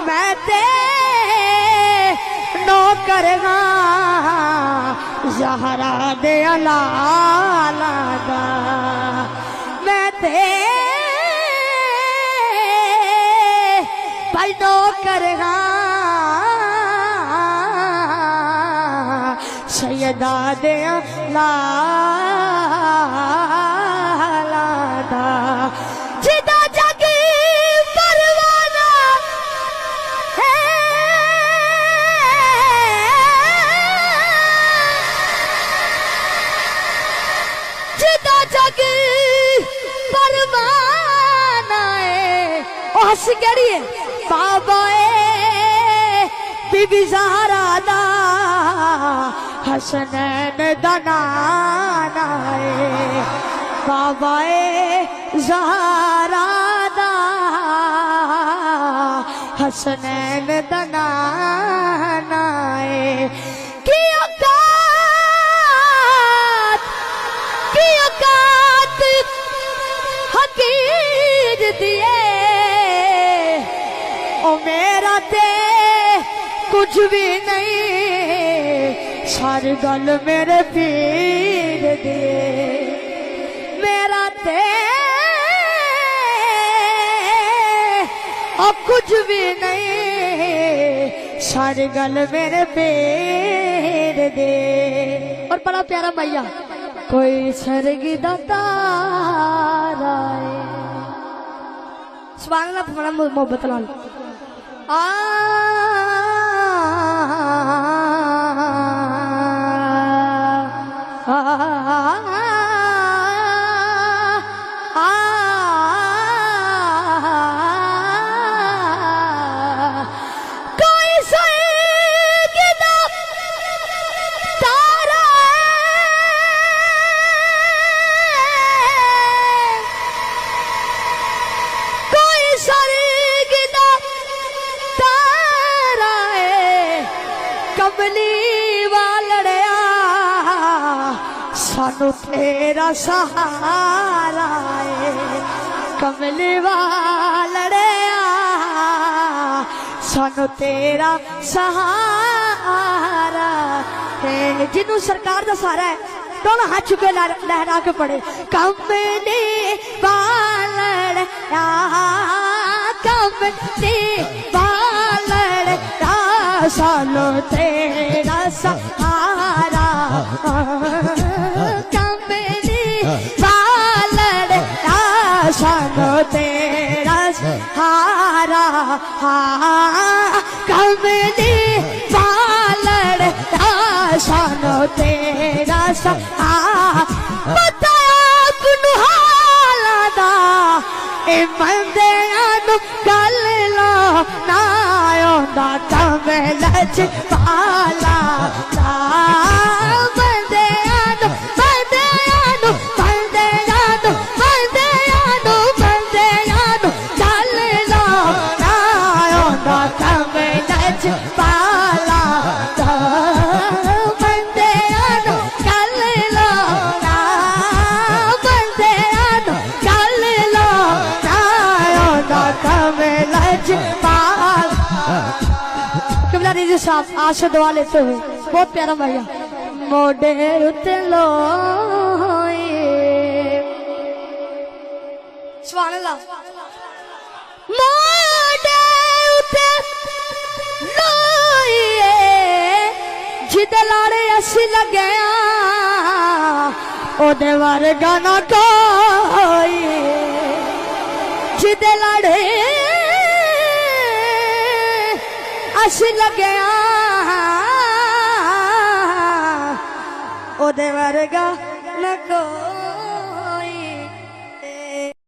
मैं ते नौकर ज़हरा दे लाला दा मैं ते भाई नौकर सैयदा दे लाला दा जिदा जग परवाना है जिदा जग परवाना है ओ हंस केड़ी है बाबा बीबी ज़हरा दा हसनैन दा नाना है बाबा ज़हरा दा हसनैन दा नाना है की औकात हकीर दिए ओ मेरा ते कुछ भी नहीं सारी गल मेरे पीर दे मेरा ते और कुछ भी नहीं सारी गल मेरे पीर दे। और बड़ा प्यारा मैया कोई सरगी दा तारा सुभान अल्लाह बड़ा मोहब्बत लाल कोई सरगिदा तारा कोई सरगिदा तारा कमली वालड़िया सानू तेरा सहारा है कमली वालड़िया सानू तेरा सहारा है जिन्हों सरकार का सहारा है दोनों हाथ चुके लहरा के पड़े कमली वालड़िया कमली वालड़िया सानू तेरा सहारा सानो तेरा सहारा कमली वालड़ सानो तेरा सहारा बताया कुनु हाला दा ए बंदियां नू गल लो ना आंदा कमलच पाला साहब आशा दुआ लेते हुए बहुत प्यारा भैया मोडे उतलो सुभान अल्लाह मोडे उतलो जिदे लाड़े असी लगे ओदे वर्गा ना कोई जिदे लाड़े अस लगे ओदे वर्गा न कोई